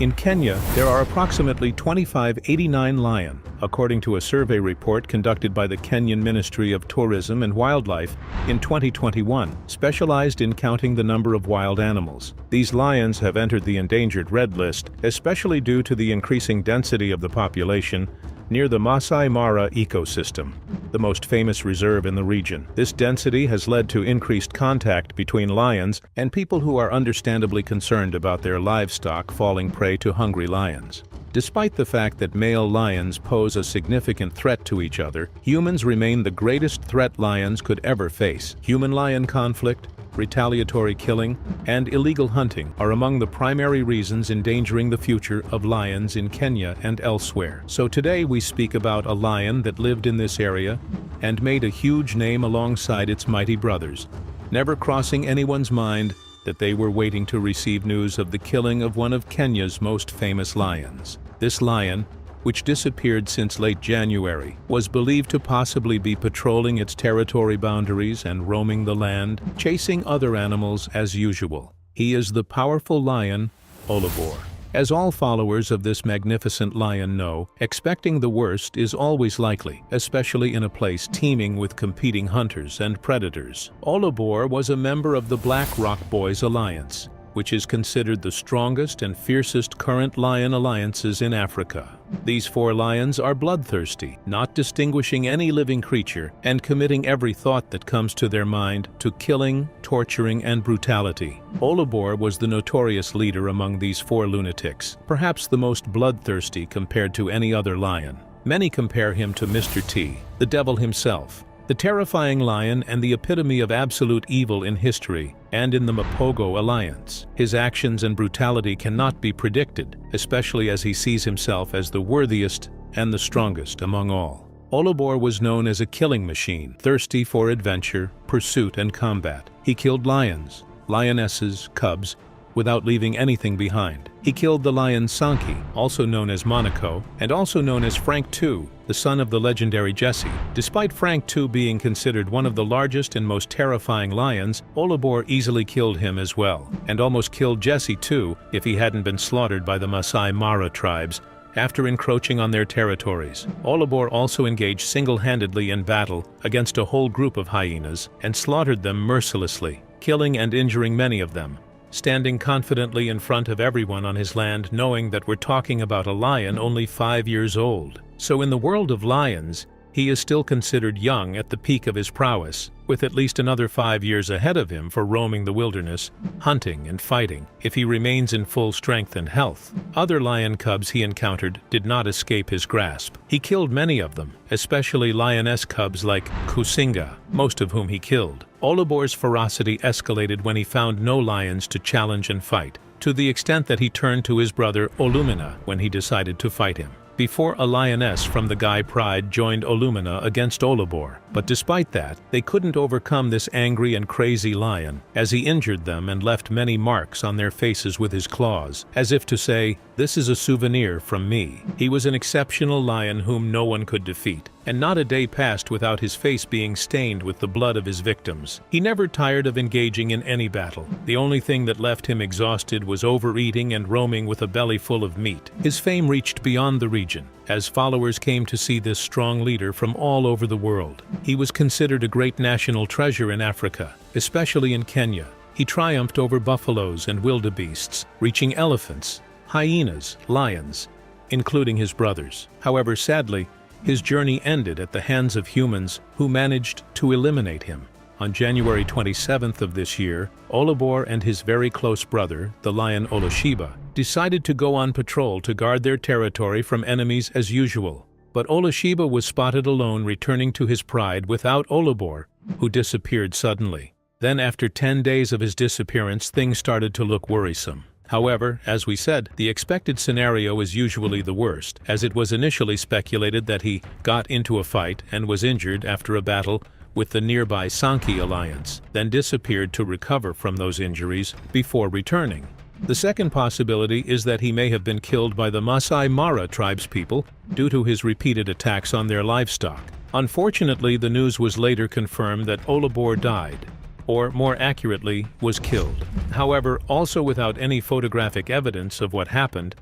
In Kenya, there are approximately 2589 lion, according to a survey report conducted by the Kenyan Ministry of Tourism and Wildlife in 2021, specialized in counting the number of wild animals. These lions have entered the endangered red list, especially due to the increasing density of the population near the Masai Mara ecosystem, the most famous reserve in the region. This density has led to increased contact between lions and people who are understandably concerned about their livestock falling prey to hungry lions. Despite the fact that male lions pose a significant threat to each other, humans remain the greatest threat lions could ever face. Human-lion conflict, retaliatory killing, and illegal hunting are among the primary reasons endangering the future of lions in Kenya and elsewhere. So today we speak about a lion that lived in this area and made a huge name alongside its mighty brothers, never crossing anyone's mind that they were waiting to receive news of the killing of one of Kenya's most famous lions. This lion, which disappeared since late January, was believed to possibly be patrolling its territory boundaries and roaming the land, chasing other animals as usual. He is the powerful lion, Olobor. As all followers of this magnificent lion know, expecting the worst is always likely, especially in a place teeming with competing hunters and predators. Olabore was a member of the Black Rock Boys Alliance, which is considered the strongest and fiercest current lion alliances in Africa. These four lions are bloodthirsty, not distinguishing any living creature, and committing every thought that comes to their mind to killing, torturing, and brutality. Olabore was the notorious leader among these four lunatics, perhaps the most bloodthirsty compared to any other lion. Many compare him to Mr. T, the devil himself, the terrifying lion and the epitome of absolute evil in history and in the Mapogo alliance. His actions and brutality cannot be predicted, especially as he sees himself as the worthiest and the strongest among all. Olabore was known as a killing machine, thirsty for adventure, pursuit, and combat. He killed lions, lionesses, cubs, without leaving anything behind. He killed the lion Sanki, also known as Monaco, and also known as Frank II, the son of the legendary Jesse. Despite Frank II being considered one of the largest and most terrifying lions, Olabore easily killed him as well, and almost killed Jesse too if he hadn't been slaughtered by the Masai Mara tribes after encroaching on their territories. Olabore also engaged single-handedly in battle against a whole group of hyenas and slaughtered them mercilessly, killing and injuring many of them, standing confidently in front of everyone on his land, knowing that we're talking about a lion only 5 years old. So in the world of lions, he is still considered young at the peak of his prowess, with at least another 5 years ahead of him for roaming the wilderness, hunting and fighting, if he remains in full strength and health. Other lion cubs he encountered did not escape his grasp. He killed many of them, especially lioness cubs like Kusinga, most of whom he killed. Olabore's ferocity escalated when he found no lions to challenge and fight, to the extent that he turned to his brother Olumina when he decided to fight him. Before a lioness from the Gai Pride joined Olumina against Olabore, but despite that, they couldn't overcome this angry and crazy lion, as he injured them and left many marks on their faces with his claws, as if to say, "This is a souvenir from me." He was an exceptional lion whom no one could defeat, and not a day passed without his face being stained with the blood of his victims. He never tired of engaging in any battle. The only thing that left him exhausted was overeating and roaming with a belly full of meat. His fame reached beyond the region, as followers came to see this strong leader from all over the world. He was considered a great national treasure in Africa, especially in Kenya. He triumphed over buffaloes and wildebeests, reaching elephants, hyenas, lions, including his brothers. However, sadly, his journey ended at the hands of humans who managed to eliminate him. On January 27th of this year, Olabore and his very close brother, the lion Oloshiba, decided to go on patrol to guard their territory from enemies as usual. But Oloshiba was spotted alone returning to his pride without Olabore, who disappeared suddenly. Then after 10 days of his disappearance, things started to look worrisome. However, as we said, the expected scenario is usually the worst, as it was initially speculated that he got into a fight and was injured after a battle with the nearby Sanki alliance, then disappeared to recover from those injuries before returning. The second possibility is that he may have been killed by the Masai Mara tribespeople due to his repeated attacks on their livestock. Unfortunately, the news was later confirmed that Olabore died, or more accurately, was killed. However, also without any photographic evidence of what happened,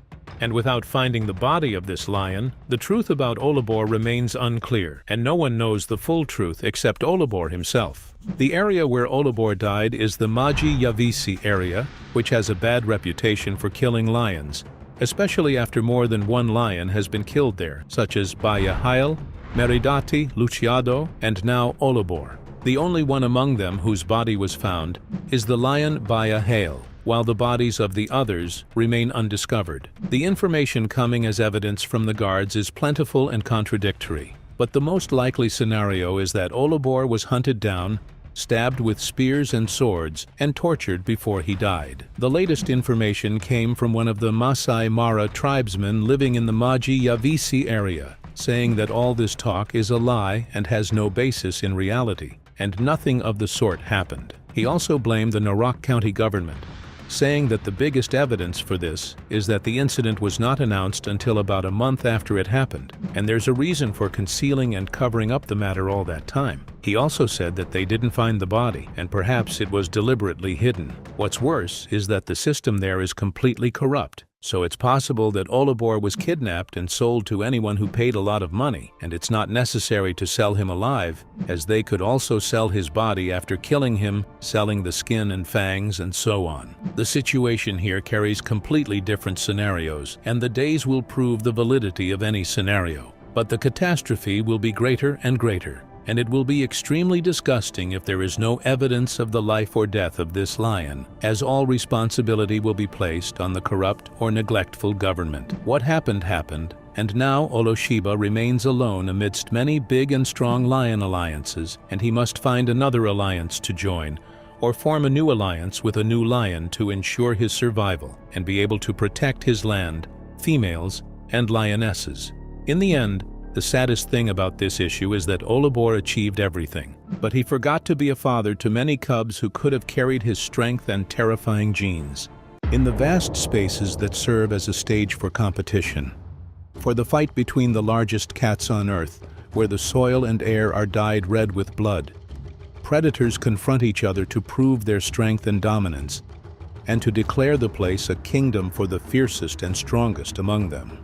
And without finding the body of this lion, the truth about Olabore remains unclear, and no one knows the full truth except Olabore himself. The area where Olabore died is the Majingalani area, which has a bad reputation for killing lions, especially after more than one lion has been killed there, such as Baya Haile, Meridati, Luciado, and now Olobor. The only one among them whose body was found is the lion Baya Haile, while the bodies of the others remain undiscovered. The information coming as evidence from the guards is plentiful and contradictory, but the most likely scenario is that Olabore was hunted down, stabbed with spears and swords, and tortured before he died. The latest information came from one of the Masai Mara tribesmen living in the Majingalani area, saying that all this talk is a lie and has no basis in reality, and nothing of the sort happened. He also blamed the Narok County government, saying that the biggest evidence for this is that the incident was not announced until about a month after it happened, and there's a reason for concealing and covering up the matter all that time. He also said that they didn't find the body, and perhaps it was deliberately hidden. What's worse is that the system there is completely corrupt. So it's possible that Olabore was kidnapped and sold to anyone who paid a lot of money, and it's not necessary to sell him alive, as they could also sell his body after killing him, selling the skin and fangs, and so on. The situation here carries completely different scenarios, and the days will prove the validity of any scenario. But the catastrophe will be greater and greater, and it will be extremely disgusting if there is no evidence of the life or death of this lion, as all responsibility will be placed on the corrupt or neglectful government. What happened happened, and now Oloshiba remains alone amidst many big and strong lion alliances, and he must find another alliance to join, or form a new alliance with a new lion to ensure his survival and be able to protect his land, females, and lionesses. In the end, the saddest thing about this issue is that Olabore achieved everything, but he forgot to be a father to many cubs who could have carried his strength and terrifying genes. In the vast spaces that serve as a stage for competition, for the fight between the largest cats on Earth, where the soil and air are dyed red with blood, predators confront each other to prove their strength and dominance, and to declare the place a kingdom for the fiercest and strongest among them.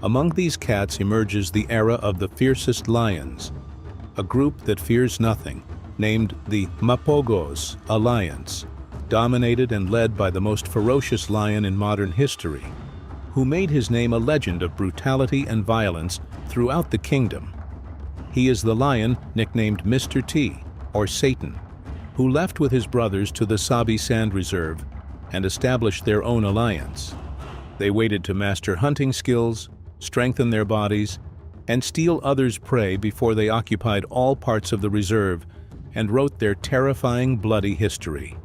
Among these cats emerges the era of the fiercest lions, a group that fears nothing, named the Mapogos Alliance, dominated and led by the most ferocious lion in modern history, who made his name a legend of brutality and violence throughout the kingdom. He is the lion nicknamed Mr. T, or Satan, who left with his brothers to the Sabi Sand Reserve and established their own alliance. They waited to master hunting skills, strengthen their bodies, and steal others' prey before they occupied all parts of the reserve and wrote their terrifying, bloody history.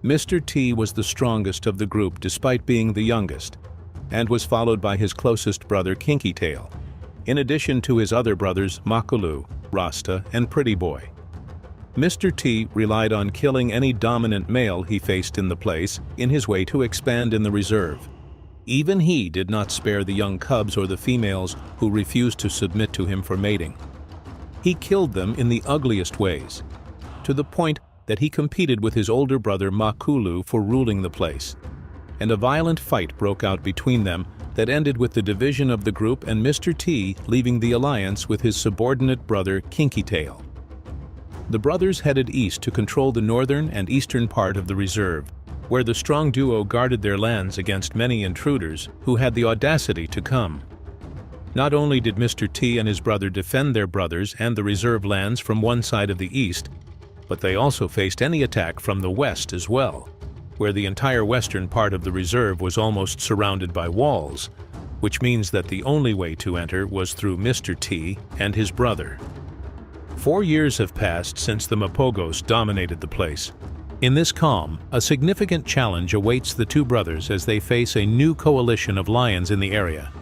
Mr. T was the strongest of the group despite being the youngest, and was followed by his closest brother Kinky Tail, in addition to his other brothers Makulu, Rasta, and Pretty Boy. Mr. T relied on killing any dominant male he faced in the place in his way to expand in the reserve. Even he did not spare the young cubs or the females who refused to submit to him for mating. He killed them in the ugliest ways, to the point that he competed with his older brother Makulu for ruling the place, and a violent fight broke out between them that ended with the division of the group and Mr. T leaving the alliance with his subordinate brother Kinky Tail. The brothers headed east to control the northern and eastern part of the reserve, where the strong duo guarded their lands against many intruders who had the audacity to come. Not only did Mr. T and his brother defend their brothers and the reserve lands from one side of the east, but they also faced any attack from the west as well, where the entire western part of the reserve was almost surrounded by walls, which means that the only way to enter was through Mr. T and his brother. 4 years have passed since the Mapogos dominated the place. In this calm, a significant challenge awaits the two brothers as they face a new coalition of lions in the area.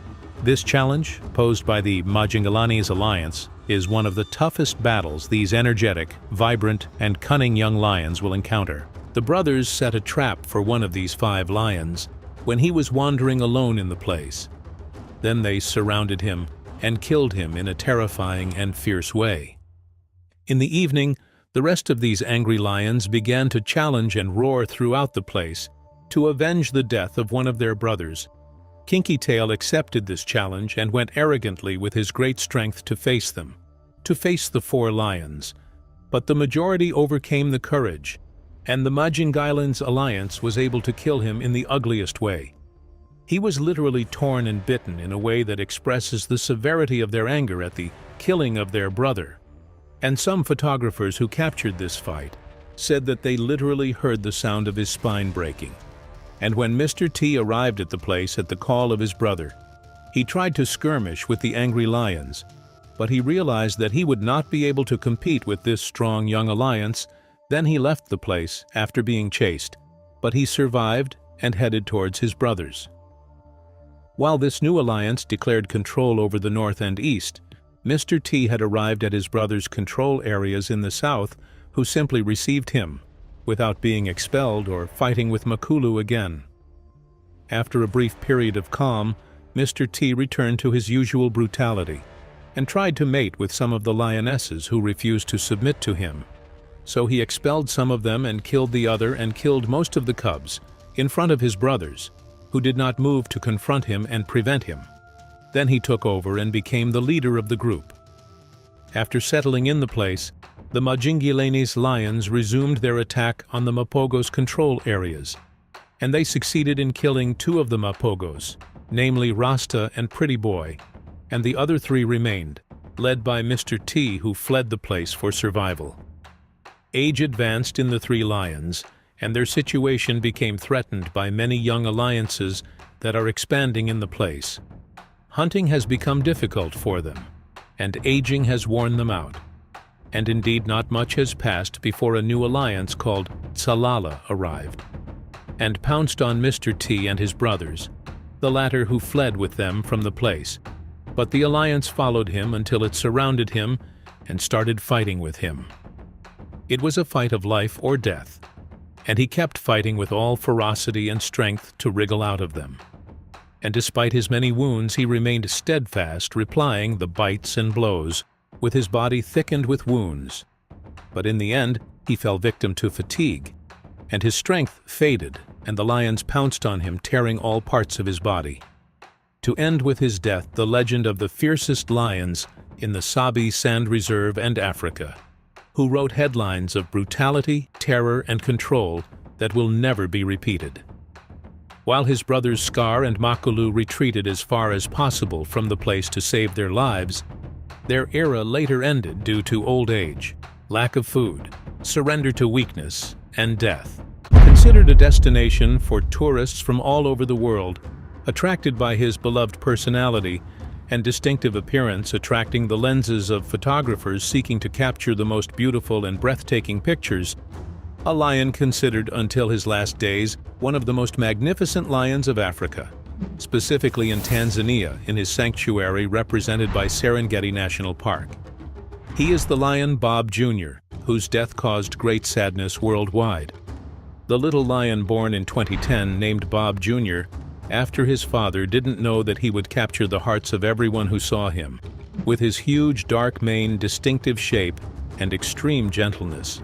This challenge, posed by the Majingalani's alliance, is one of the toughest battles these energetic, vibrant, and cunning young lions will encounter. The brothers set a trap for one of these 5 lions when he was wandering alone in the place. Then they surrounded him and killed him in a terrifying and fierce way. In the evening, the rest of these angry lions began to challenge and roar throughout the place to avenge the death of one of their brothers, Kinky Tail accepted this challenge and went arrogantly with his great strength to face them, to face the 4 lions. But the majority overcame the courage, and the Majingalan's alliance was able to kill him in the ugliest way. He was literally torn and bitten in a way that expresses the severity of their anger at the killing of their brother. And some photographers who captured this fight said that they literally heard the sound of his spine breaking. And when Mr. T arrived at the place at the call of his brother, he tried to skirmish with the angry lions, but he realized that he would not be able to compete with this strong young alliance. Then he left the place after being chased, but he survived and headed towards his brothers. While this new alliance declared control over the north and east, Mr. T had arrived at his brother's control areas in the south, who simply received him, without being expelled or fighting with Makulu again. After a brief period of calm, Mr. T returned to his usual brutality, and tried to mate with some of the lionesses who refused to submit to him. So he expelled some of them and killed the other and killed most of the cubs, in front of his brothers, who did not move to confront him and prevent him. Then he took over and became the leader of the group. After settling in the place, the Majingalani's lions resumed their attack on the Mapogo's control areas, and they succeeded in killing 2 of the Mapogos, namely Rasta and Pretty Boy, and the other 3 remained, led by Mr. T, who fled the place for survival. Age advanced in the 3 lions, and their situation became threatened by many young alliances that are expanding in the place. Hunting has become difficult for them, and aging has worn them out. And indeed not much has passed before a new alliance called Tsalala arrived, and pounced on Mr. T and his brothers, the latter who fled with them from the place. But the alliance followed him until it surrounded him and started fighting with him. It was a fight of life or death, and he kept fighting with all ferocity and strength to wriggle out of them. And despite his many wounds, he remained steadfast, replying the bites and blows, with his body thickened with wounds. But in the end, he fell victim to fatigue, and his strength faded, and the lions pounced on him, tearing all parts of his body. To end with his death, the legend of the fiercest lions in the Sabi Sand Reserve and Africa, who wrote headlines of brutality, terror, and control that will never be repeated. While his brothers Scar and Makulu retreated as far as possible from the place to save their lives, their era later ended due to old age, lack of food, surrender to weakness, and death. Considered a destination for tourists from all over the world, attracted by his beloved personality and distinctive appearance, attracting the lenses of photographers seeking to capture the most beautiful and breathtaking pictures, a lion considered until his last days one of the most magnificent lions of Africa, specifically in Tanzania in his sanctuary represented by Serengeti National Park. He is the lion Bob Jr., whose death caused great sadness worldwide. The little lion born in 2010, named Bob Jr., after his father didn't know that he would capture the hearts of everyone who saw him, with his huge dark mane, distinctive shape, and extreme gentleness.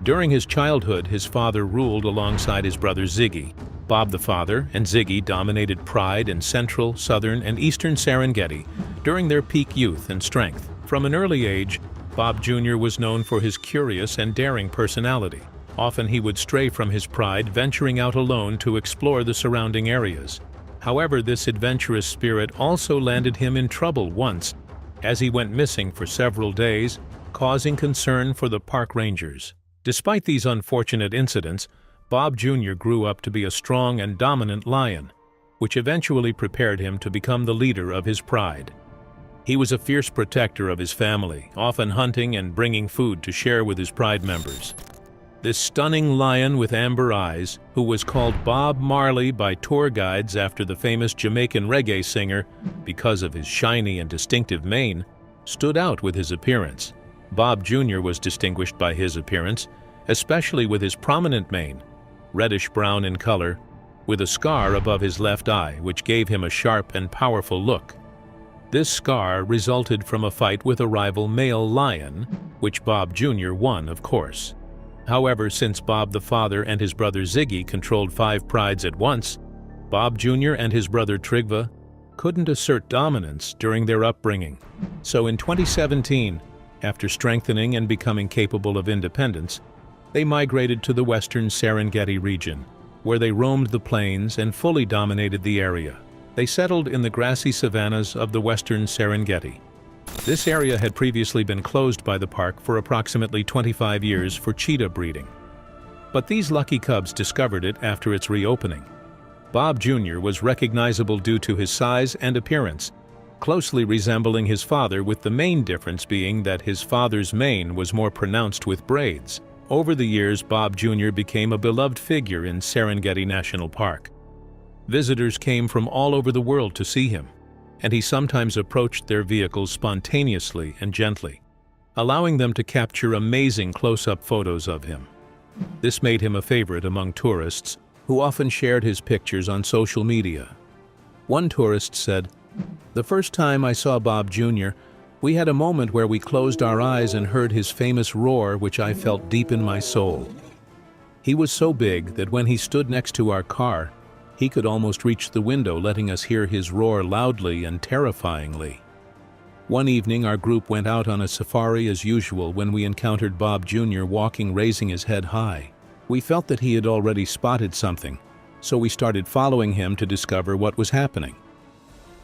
During his childhood, his father ruled alongside his brother Ziggy. Bob the father and Ziggy dominated Pride in central, southern, and eastern Serengeti during their peak youth and strength. From an early age, Bob Jr. was known for his curious and daring personality. Often he would stray from his pride, venturing out alone to explore the surrounding areas. However, this adventurous spirit also landed him in trouble once, as he went missing for several days, causing concern for the park rangers. Despite these unfortunate incidents, Bob Jr. grew up to be a strong and dominant lion, which eventually prepared him to become the leader of his pride. He was a fierce protector of his family, often hunting and bringing food to share with his pride members. This stunning lion with amber eyes, who was called Bob Marley by tour guides after the famous Jamaican reggae singer because of his shiny and distinctive mane, stood out with his appearance. Bob Jr. was distinguished by his appearance, especially with his prominent mane, reddish-brown in color, with a scar above his left eye, which gave him a sharp and powerful look. This scar resulted from a fight with a rival male lion, which Bob Jr. won, of course. However, since Bob the father and his brother Ziggy controlled 5 prides at once, Bob Jr. and his brother Trygve couldn't assert dominance during their upbringing. So in 2017, after strengthening and becoming capable of independence, they migrated to the western Serengeti region, where they roamed the plains and fully dominated the area. They settled in the grassy savannas of the western Serengeti. This area had previously been closed by the park for approximately 25 years for cheetah breeding. But these lucky cubs discovered it after its reopening. Bob Jr. was recognizable due to his size and appearance, closely resembling his father, with the main difference being that his father's mane was more pronounced with braids. Over the years, Bob Jr. became a beloved figure in Serengeti National Park. Visitors came from all over the world to see him, and he sometimes approached their vehicles spontaneously and gently, allowing them to capture amazing close-up photos of him. This made him a favorite among tourists, who often shared his pictures on social media. One tourist said, "The first time I saw Bob Jr., we had a moment where we closed our eyes and heard his famous roar, which I felt deep in my soul. He was so big that when he stood next to our car, he could almost reach the window, letting us hear his roar loudly and terrifyingly." One evening, our group went out on a safari as usual when we encountered Bob Jr. walking, raising his head high. We felt that he had already spotted something, so we started following him to discover what was happening.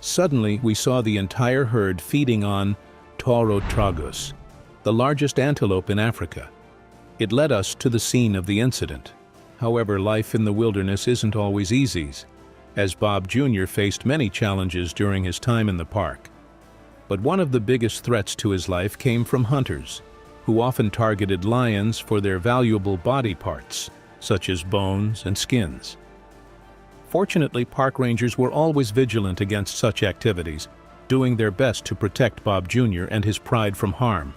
Suddenly, we saw the entire herd feeding on tauro tragus, the largest antelope in Africa. It led us to the scene of the incident. However, life in the wilderness isn't always easy, as Bob Jr. faced many challenges during his time in the park. But one of the biggest threats to his life came from hunters, who often targeted lions for their valuable body parts, such as bones and skins. Fortunately, park rangers were always vigilant against such activities, doing their best to protect Bob Jr. and his pride from harm.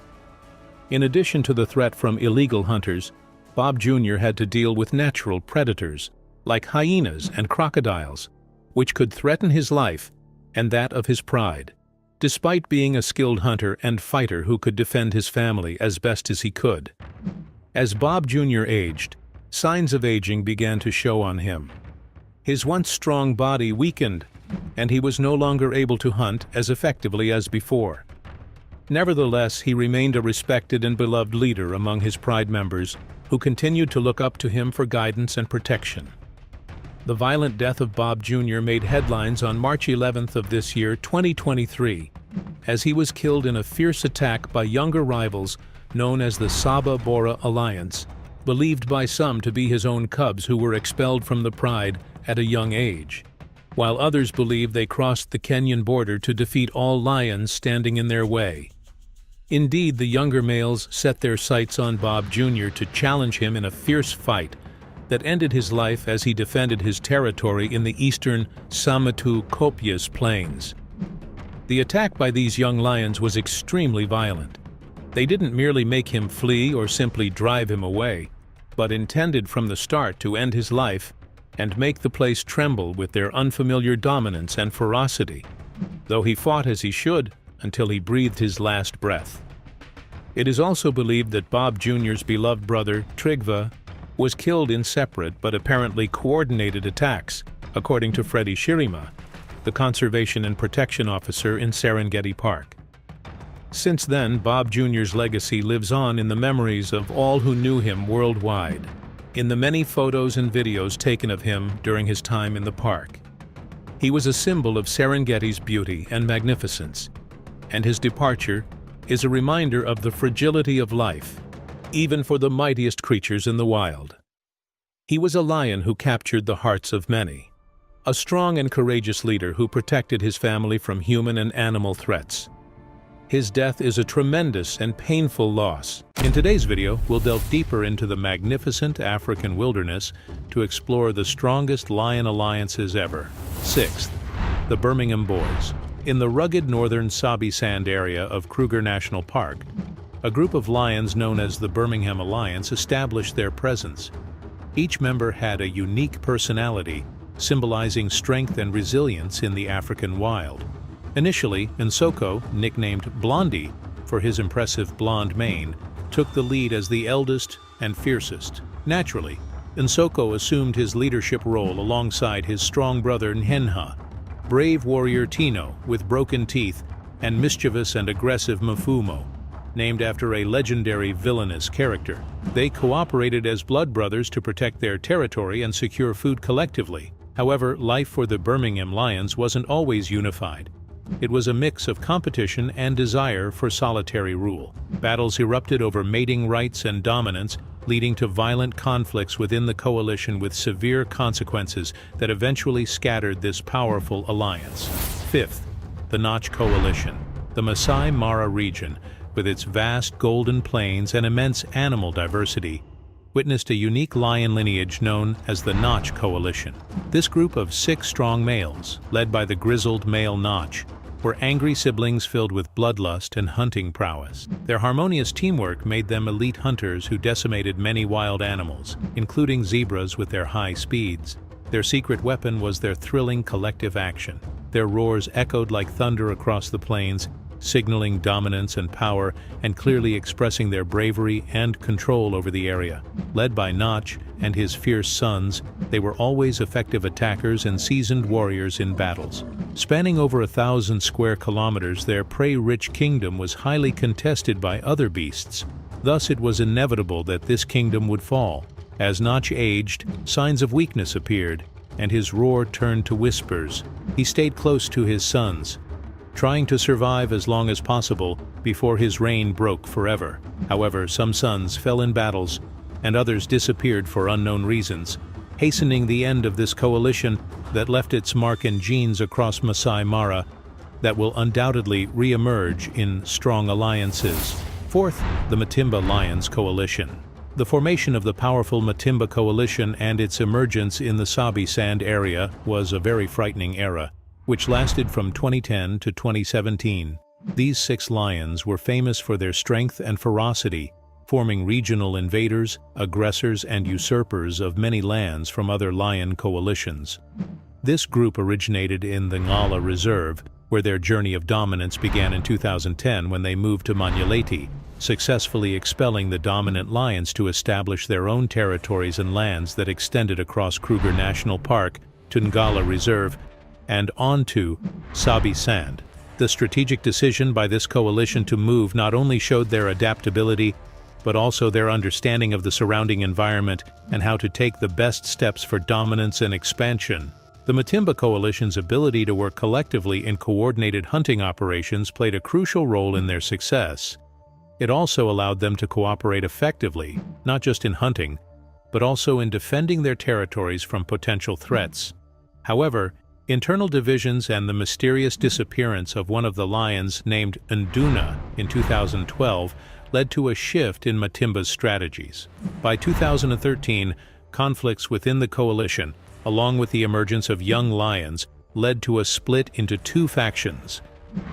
In addition to the threat from illegal hunters, Bob Jr. had to deal with natural predators, like hyenas and crocodiles, which could threaten his life and that of his pride. Despite being a skilled hunter and fighter who could defend his family as best as he could. As Bob Jr. aged, signs of aging began to show on him. His once strong body weakened, and he was no longer able to hunt as effectively as before. Nevertheless, he remained a respected and beloved leader among his pride members, who continued to look up to him for guidance and protection. The violent death of Bob Jr. made headlines on March 11th of this year, 2023, as he was killed in a fierce attack by younger rivals known as the Saba-Bora Alliance, believed by some to be his own cubs who were expelled from the pride at a young age, while others believe they crossed the Kenyan border to defeat all lions standing in their way. Indeed, the younger males set their sights on Bob Jr. to challenge him in a fierce fight that ended his life as he defended his territory in the eastern Samatu-Copias plains. The attack by these young lions was extremely violent. They didn't merely make him flee or simply drive him away, but intended from the start to end his life and make the place tremble with their unfamiliar dominance and ferocity, though he fought as he should until he breathed his last breath. It is also believed that Bob Jr.'s beloved brother, Trygve, was killed in separate but apparently coordinated attacks, according to Freddie Shirima, the Conservation and Protection Officer in Serengeti Park. Since then, Bob Jr.'s legacy lives on in the memories of all who knew him worldwide, in the many photos and videos taken of him during his time in the park. He was a symbol of Serengeti's beauty and magnificence, and his departure is a reminder of the fragility of life, even for the mightiest creatures in the wild. He was a lion who captured the hearts of many, a strong and courageous leader who protected his family from human and animal threats. His death is a tremendous and painful loss. In today's video, we'll delve deeper into the magnificent African wilderness to explore the strongest lion alliances ever. Sixth, the Birmingham Boys. In the rugged northern Sabi Sand area of Kruger National Park, a group of lions known as the Birmingham Alliance established their presence. Each member had a unique personality, symbolizing strength and resilience in the African wild. Initially, Nsoko, nicknamed Blondie for his impressive blonde mane, took the lead as the eldest and fiercest. Naturally, Nsoko assumed his leadership role alongside his strong brother Nhenha, brave warrior Tino with broken teeth, and mischievous and aggressive Mafumo, named after a legendary villainous character. They cooperated as blood brothers to protect their territory and secure food collectively. However, life for the Birmingham Lions wasn't always unified. It was a mix of competition and desire for solitary rule. Battles erupted over mating rights and dominance, leading to violent conflicts within the coalition with severe consequences that eventually scattered this powerful alliance. Fifth, the Notch Coalition. The Masai Mara region, with its vast golden plains and immense animal diversity, witnessed a unique lion lineage known as the Notch Coalition. This group of 6 strong males, led by the grizzled male Notch, were angry siblings filled with bloodlust and hunting prowess. Their harmonious teamwork made them elite hunters who decimated many wild animals, including zebras with their high speeds. Their secret weapon was their thrilling collective action. Their roars echoed like thunder across the plains, signaling dominance and power and clearly expressing their bravery and control over the area. Led by Notch and his fierce sons, they were always effective attackers and seasoned warriors in battles. Spanning over 1,000 square kilometers, their prey-rich kingdom was highly contested by other beasts. Thus it was inevitable that this kingdom would fall. As Notch aged, signs of weakness appeared, and his roar turned to whispers. He stayed close to his sons, trying to survive as long as possible before his reign broke forever. However, some sons fell in battles, and others disappeared for unknown reasons, hastening the end of this coalition that left its mark and genes across Masai Mara that will undoubtedly re-emerge in strong alliances. Fourth, the Matimba Lions Coalition. The formation of the powerful Matimba Coalition and its emergence in the Sabi Sand area was a very frightening era, which lasted from 2010 to 2017. These 6 lions were famous for their strength and ferocity, forming regional invaders, aggressors, and usurpers of many lands from other lion coalitions. This group originated in the Ngala Reserve, where their journey of dominance began in 2010 when they moved to Majingalani, successfully expelling the dominant lions to establish their own territories and lands that extended across Kruger National Park to Ngala Reserve and onto Sabi Sand. The strategic decision by this coalition to move not only showed their adaptability, but also their understanding of the surrounding environment and how to take the best steps for dominance and expansion. The Matimba Coalition's ability to work collectively in coordinated hunting operations played a crucial role in their success. It also allowed them to cooperate effectively, not just in hunting, but also in defending their territories from potential threats. However, internal divisions and the mysterious disappearance of one of the lions named Nduna in 2012 led to a shift in Matimba's strategies. By 2013, conflicts within the coalition, along with the emergence of young lions, led to a split into 2 factions: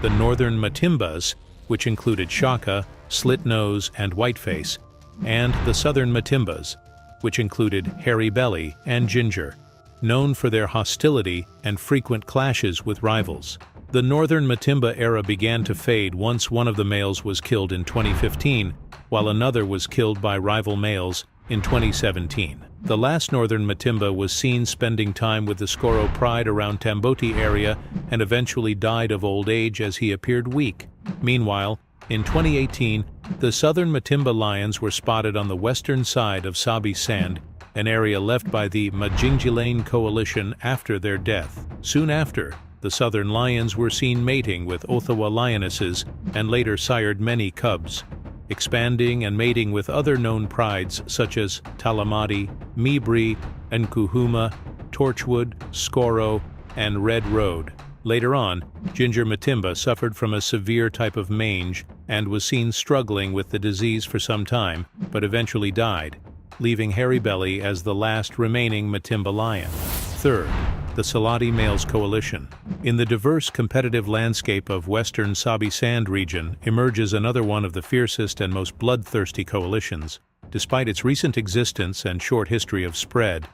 the northern Matimbas, which included Shaka, Slitnose, and Whiteface, and the southern Matimbas, which included Hairy Belly and Ginger, known for their hostility and frequent clashes with rivals. The northern Matimba era began to fade once one of the males was killed in 2015, while another was killed by rival males in 2017. The last northern Matimba was seen spending time with the Skoro Pride around Tamboti area and eventually died of old age as he appeared weak. Meanwhile, in 2018, the southern Matimba lions were spotted on the western side of Sabi Sand, an area left by the Majingalani coalition after their death. Soon after, the southern lions were seen mating with Othawa lionesses and later sired many cubs, expanding and mating with other known prides such as Talamati, Mibri, Nkuhuma, Torchwood, Skoro, and Red Road. Later on, Ginger Matimba suffered from a severe type of mange and was seen struggling with the disease for some time, but eventually died, leaving Hairy Belly as the last remaining Matimba lion. Third, the Salotti Males Coalition. In the diverse competitive landscape of western Sabi Sand region emerges another one of the fiercest and most bloodthirsty coalitions. Despite its recent existence and short history of spread,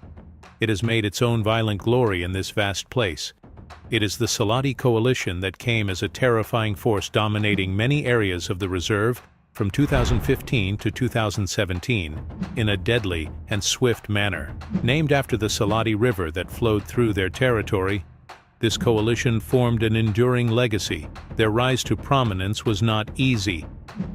it has made its own violent glory in this vast place. It is the Salotti coalition that came as a terrifying force dominating many areas of the reserve, from 2015 to 2017 in a deadly and swift manner. Named after the Salotti River that flowed through their territory, this coalition formed an enduring legacy. Their rise to prominence was not easy.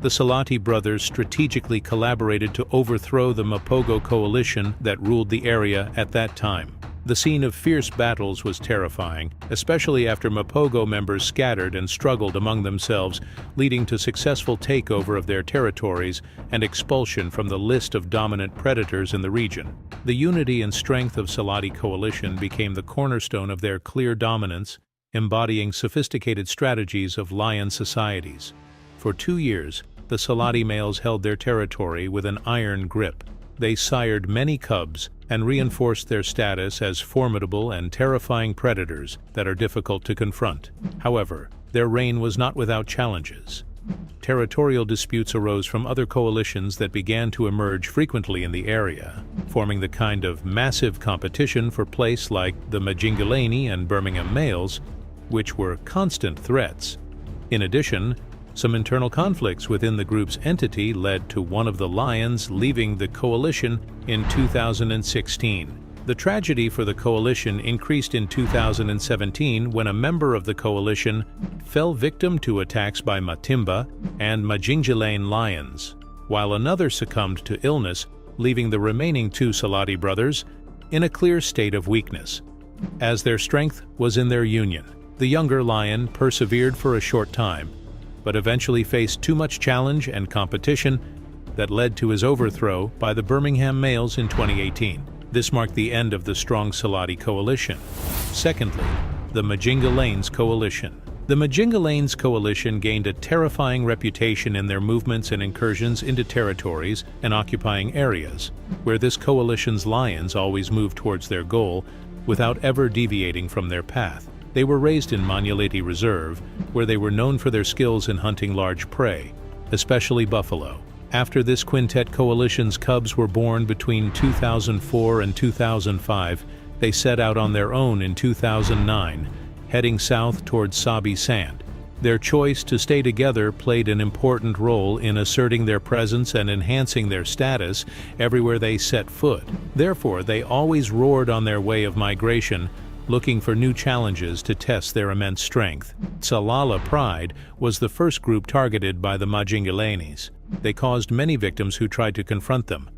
The Salotti brothers strategically collaborated to overthrow the Mapogo coalition that ruled the area at that time. The scene of fierce battles was terrifying, especially after Mapogo members scattered and struggled among themselves, leading to successful takeover of their territories and expulsion from the list of dominant predators in the region. The unity and strength of Salotti coalition became the cornerstone of their clear dominance, embodying sophisticated strategies of lion societies. For 2 years, the Salotti males held their territory with an iron grip. They sired many cubs and reinforced their status as formidable and terrifying predators that are difficult to confront. However, their reign was not without challenges. Territorial disputes arose from other coalitions that began to emerge frequently in the area, forming the kind of massive competition for place like the Majingalani and Birmingham males, which were constant threats. In addition, some internal conflicts within the group's entity led to one of the lions leaving the coalition in 2016. The tragedy for the coalition increased in 2017 when a member of the coalition fell victim to attacks by Matimba and Majingalani lions, while another succumbed to illness, leaving the remaining 2 Salotti brothers in a clear state of weakness. As their strength was in their union, the younger lion persevered for a short time, but eventually faced too much challenge and competition that led to his overthrow by the Birmingham males in 2018. This marked the end of the strong Salotti coalition. Secondly, the Majingalani's coalition. The Majingalani's coalition gained a terrifying reputation in their movements and incursions into territories and occupying areas, where this coalition's lions always moved towards their goal without ever deviating from their path. They were raised in Majingalani Reserve, where they were known for their skills in hunting large prey, especially buffalo. After this quintet coalition's cubs were born between 2004 and 2005, they set out on their own in 2009, heading south towards Sabi Sand. Their choice to stay together played an important role in asserting their presence and enhancing their status everywhere they set foot. Therefore, they always roared on their way of migration, looking for new challenges to test their immense strength. Salala Pride was the first group targeted by the Majingalanis. They caused many victims who tried to confront them.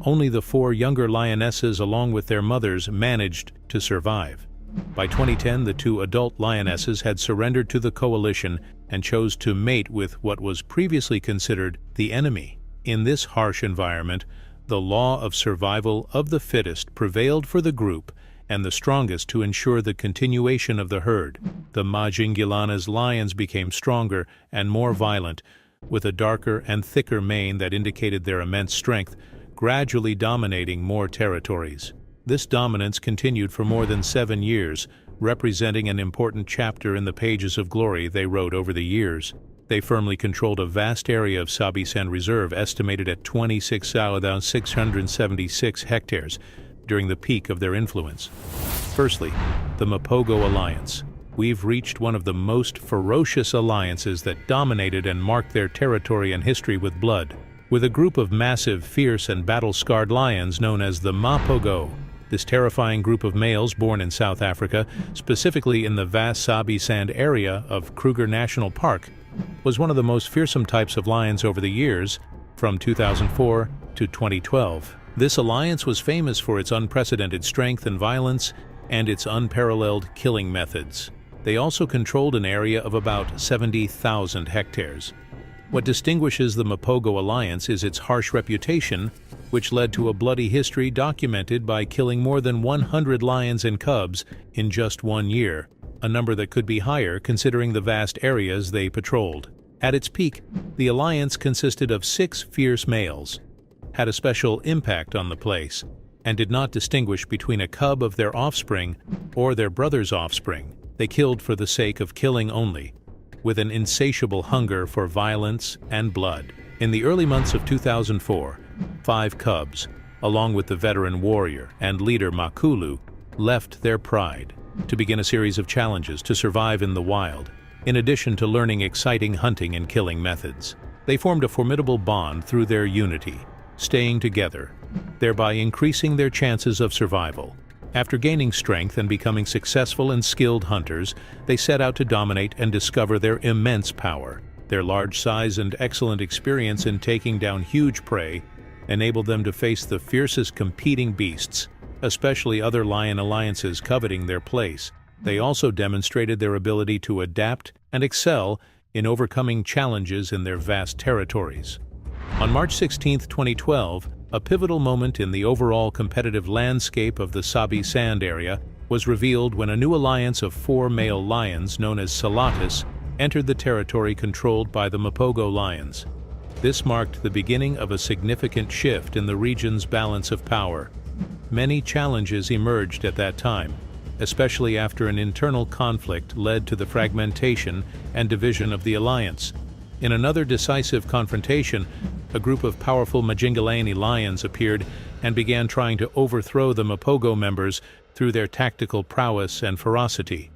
Only the 4 younger lionesses along with their mothers managed to survive. By 2010, the 2 adult lionesses had surrendered to the coalition and chose to mate with what was previously considered the enemy. In this harsh environment, the law of survival of the fittest prevailed for the group and the strongest to ensure the continuation of the herd. The Majingalani's lions became stronger and more violent, with a darker and thicker mane that indicated their immense strength, gradually dominating more territories. This dominance continued for more than 7 years, representing an important chapter in the pages of glory they wrote over the years. They firmly controlled a vast area of Sabi Sand Reserve, estimated at 26,676 hectares, during the peak of their influence. Firstly, the Mapogo Alliance. We've reached one of the most ferocious alliances that dominated and marked their territory and history with blood. With a group of massive, fierce, and battle-scarred lions known as the Mapogo, this terrifying group of males born in South Africa, specifically in the vast Sabi Sand area of Kruger National Park, was one of the most fearsome types of lions over the years, from 2004 to 2012. This alliance was famous for its unprecedented strength and violence and its unparalleled killing methods. They also controlled an area of about 70,000 hectares. What distinguishes the Mapogo Alliance is its harsh reputation, which led to a bloody history documented by killing more than 100 lions and cubs in just 1 year, a number that could be higher considering the vast areas they patrolled. At its peak, the alliance consisted of 6 fierce males, had a special impact on the place, and did not distinguish between a cub of their offspring or their brother's offspring. They killed for the sake of killing only, with an insatiable hunger for violence and blood. In the early months of 2004, 5 cubs, along with the veteran warrior and leader Makulu, left their pride to begin a series of challenges to survive in the wild, in addition to learning exciting hunting and killing methods. They formed a formidable bond through their unity, staying together, thereby increasing their chances of survival. After gaining strength and becoming successful and skilled hunters, they set out to dominate and discover their immense power. Their large size and excellent experience in taking down huge prey enabled them to face the fiercest competing beasts, especially other lion alliances coveting their place. They also demonstrated their ability to adapt and excel in overcoming challenges in their vast territories. On March 16, 2012, a pivotal moment in the overall competitive landscape of the Sabi Sand area was revealed when a new alliance of 4 male lions, known as Salottis, entered the territory controlled by the Mapogo lions. This marked the beginning of a significant shift in the region's balance of power. Many challenges emerged at that time, especially after an internal conflict led to the fragmentation and division of the alliance. In another decisive confrontation, a group of powerful Majingalani lions appeared and began trying to overthrow the Mapogo members through their tactical prowess and ferocity.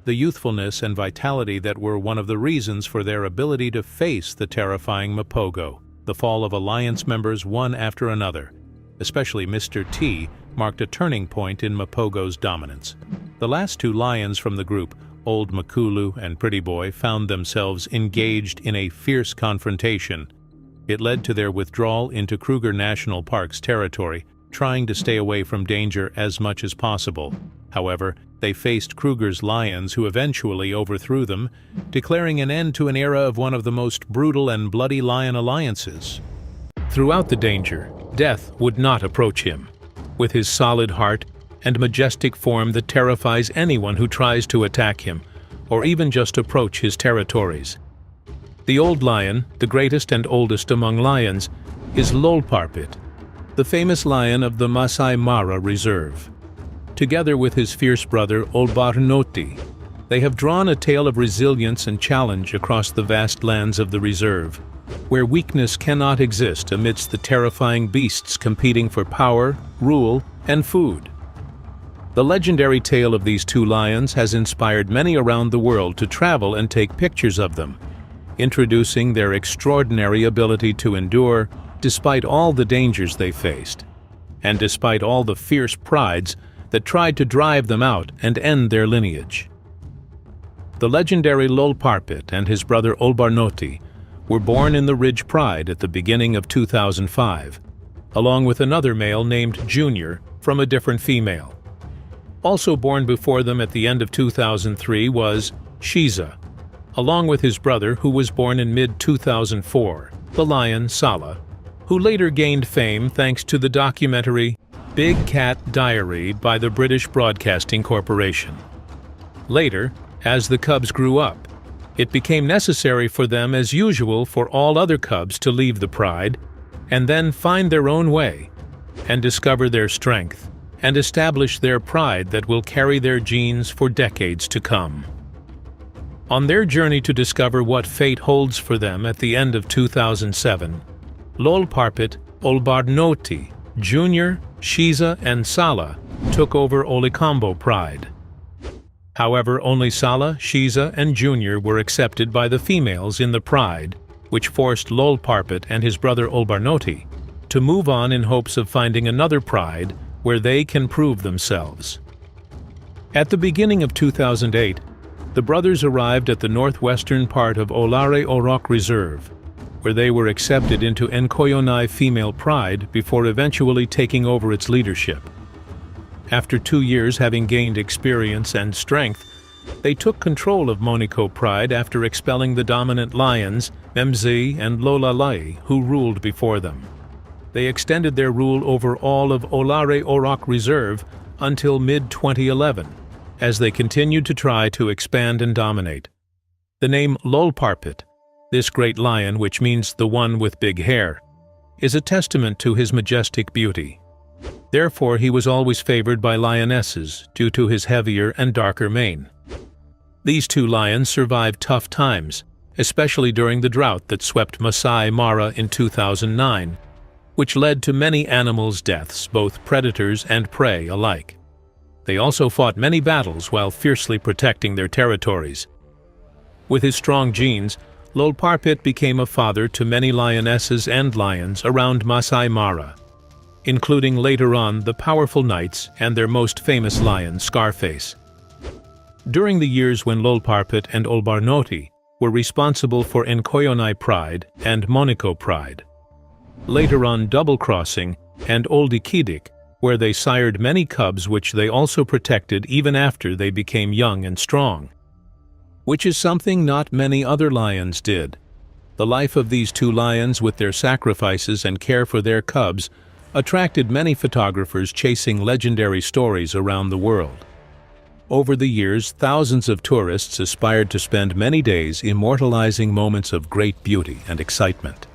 The youthfulness and vitality that were one of the reasons for their ability to face the terrifying Mapogo. The fall of alliance members one after another, especially Mr. T, marked a turning point in Mapogo's dominance. The last 2 lions from the group, Old Makulu and Pretty Boy, found themselves engaged in a fierce confrontation. It led to their withdrawal into Kruger National Park's territory, trying to stay away from danger as much as possible. However, they faced Kruger's lions, who eventually overthrew them, declaring an end to an era of one of the most brutal and bloody lion alliances. Throughout the danger, death would not approach him. With his solid heart and majestic form that terrifies anyone who tries to attack him, or even just approach his territories. The old lion, the greatest and oldest among lions, is Lularpit, the famous lion of the Masai Mara reserve. Together with his fierce brother Olobor, they have drawn a tale of resilience and challenge across the vast lands of the reserve, where weakness cannot exist amidst the terrifying beasts competing for power, rule, and food. The legendary tale of these 2 lions has inspired many around the world to travel and take pictures of them, introducing their extraordinary ability to endure despite all the dangers they faced, and despite all the fierce prides that tried to drive them out and end their lineage. The legendary Lularpit and his brother Olabore were born in the Ridge Pride at the beginning of 2005, along with another male named Junior from a different female. Also born before them at the end of 2003 was Shiza, along with his brother, who was born in mid-2004, the lion Sala, who later gained fame thanks to the documentary Big Cat Diary by the British Broadcasting Corporation. Later, as the cubs grew up, it became necessary for them, as usual, for all other cubs to leave the pride and then find their own way and discover their strength and establish their pride that will carry their genes for decades to come. On their journey to discover what fate holds for them at the end of 2007, Lularpit, Olobor, Junior, Shiza, and Sala took over Olikambo Pride. However, only Sala, Shiza, and Junior were accepted by the females in the pride, which forced Lularpit and his brother Olobor to move on in hopes of finding another pride where they can prove themselves. At the beginning of 2008, the brothers arrived at the northwestern part of Olare Reserve, where they were accepted into Nkoyonai Female Pride before eventually taking over its leadership. After 2 years having gained experience and strength, they took control of Moniko Pride after expelling the dominant lions, Memzi and Lolalai, who ruled before them. They extended their rule over all of Olare Reserve until mid-2011, as they continued to try to expand and dominate. The name Lularpit, this great lion, which means the one with big hair, is a testament to his majestic beauty. Therefore, he was always favored by lionesses due to his heavier and darker mane. These 2 lions survived tough times, especially during the drought that swept Masai Mara in 2009, which led to many animals' deaths, both predators and prey alike. They also fought many battles while fiercely protecting their territories. With his strong genes, Lularpit became a father to many lionesses and lions around Masai Mara, including later on the powerful knights and their most famous lion, Scarface. During the years when Lularpit and Olabore were responsible for Nkoyonai pride and Moniko pride. Later on double-crossing and Oldikidik, where they sired many cubs which they also protected even after they became young and strong, which is something not many other lions did. The life of these two lions with their sacrifices and care for their cubs attracted many photographers chasing legendary stories around the world. Over the years, thousands of tourists aspired to spend many days immortalizing moments of great beauty and excitement.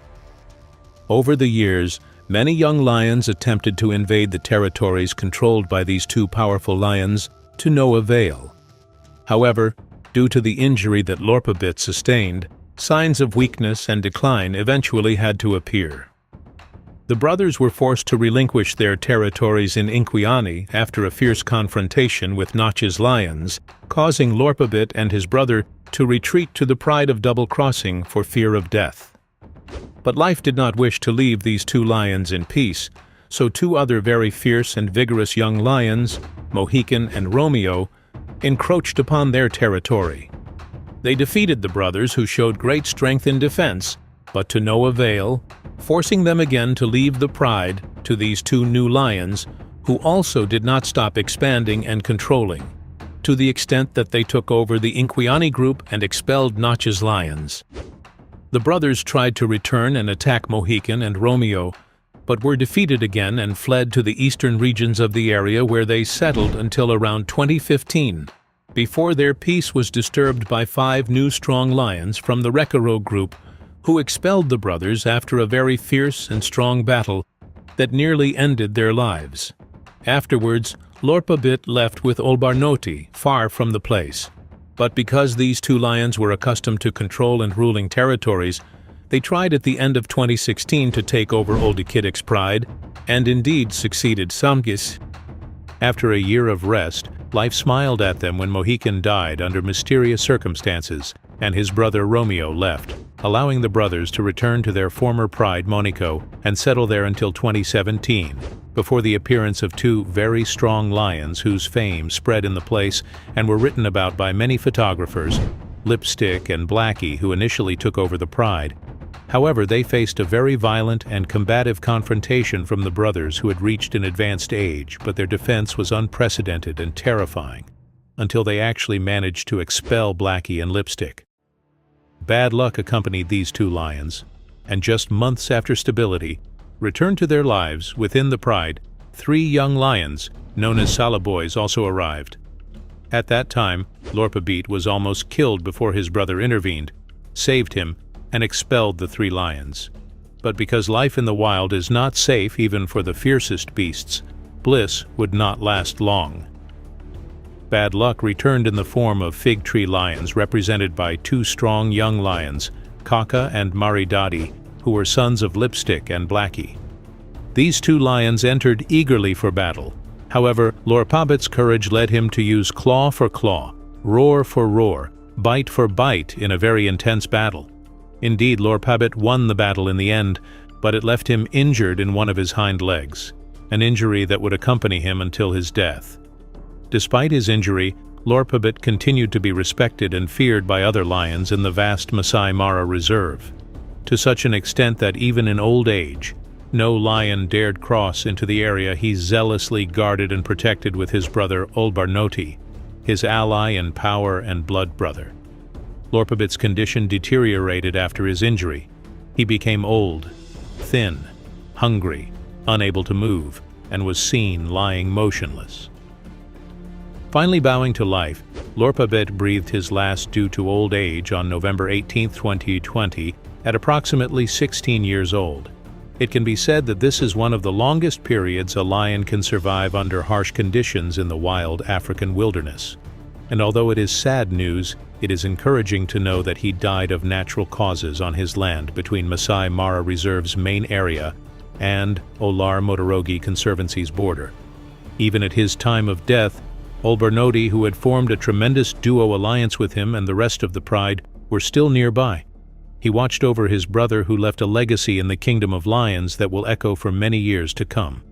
Over the years, many young lions attempted to invade the territories controlled by these two powerful lions to no avail. However, due to the injury that Lularpit sustained, signs of weakness and decline eventually had to appear. The brothers were forced to relinquish their territories in Nkoyonai after a fierce confrontation with Notch's lions, causing Lularpit and his brother to retreat to the pride of double-crossing for fear of death. But life did not wish to leave these two lions in peace, so two other very fierce and vigorous young lions, Mohican and Romeo, encroached upon their territory. They defeated the brothers, who showed great strength in defense, but to no avail, forcing them again to leave the pride to these two new lions, who also did not stop expanding and controlling, to the extent that they took over the Nkoyonai group and expelled Notch's lions. The brothers tried to return and attack Mohican and Romeo, but were defeated again and fled to the eastern regions of the area, where they settled until around 2015, before their peace was disturbed by 5 new strong lions from the Rekaro group, who expelled the brothers after a very fierce and strong battle that nearly ended their lives. Afterwards, Lularpit left with Olabore far from the place. But because these two lions were accustomed to control and ruling territories, they tried at the end of 2016 to take over Oldikidik's pride, and indeed succeeded Samgis. After a year of rest, life smiled at them when Mohican died under mysterious circumstances, and his brother Romeo left, allowing the brothers to return to their former pride Moniko and settle there until 2017, before the appearance of 2 very strong lions whose fame spread in the place and were written about by many photographers, Lipstick and Blackie, who initially took over the pride. However, they faced a very violent and combative confrontation from the brothers, who had reached an advanced age, but their defense was unprecedented and terrifying, until they actually managed to expel Blackie and Lipstick. Bad luck accompanied these 2 lions, and just months after stability, returned to their lives within the pride, 3 young lions, known as Saloboys, also arrived. At that time, Lularpit was almost killed before his brother intervened, saved him, and expelled the 3 lions. But because life in the wild is not safe even for the fiercest beasts, bliss would not last long. Bad luck returned in the form of fig tree lions, represented by 2 strong young lions, Kaka and Maridadi, who were sons of Lipstick and Blackie. These 2 lions entered eagerly for battle. However, Lularpit's courage led him to use claw for claw, roar for roar, bite for bite in a very intense battle. Indeed, Lularpit won the battle in the end, but it left him injured in one of his hind legs, an injury that would accompany him until his death. Despite his injury, Lularpit continued to be respected and feared by other lions in the vast Masai Mara reserve, to such an extent that even in old age, no lion dared cross into the area he zealously guarded and protected with his brother Olabore, his ally in power and blood brother. Lularpit's condition deteriorated after his injury. He became old, thin, hungry, unable to move, and was seen lying motionless. Finally bowing to life, Lularpit breathed his last due to old age on November 18, 2020, at approximately 16 years old. It can be said that this is one of the longest periods a lion can survive under harsh conditions in the wild African wilderness. And although it is sad news, it is encouraging to know that he died of natural causes on his land between Masai Mara Reserve's main area and Olar Motorogi Conservancy's border. Even at his time of death, Olabore, who had formed a tremendous duo alliance with him and the rest of the pride, were still nearby. He watched over his brother who left a legacy in the kingdom of lions that will echo for many years to come.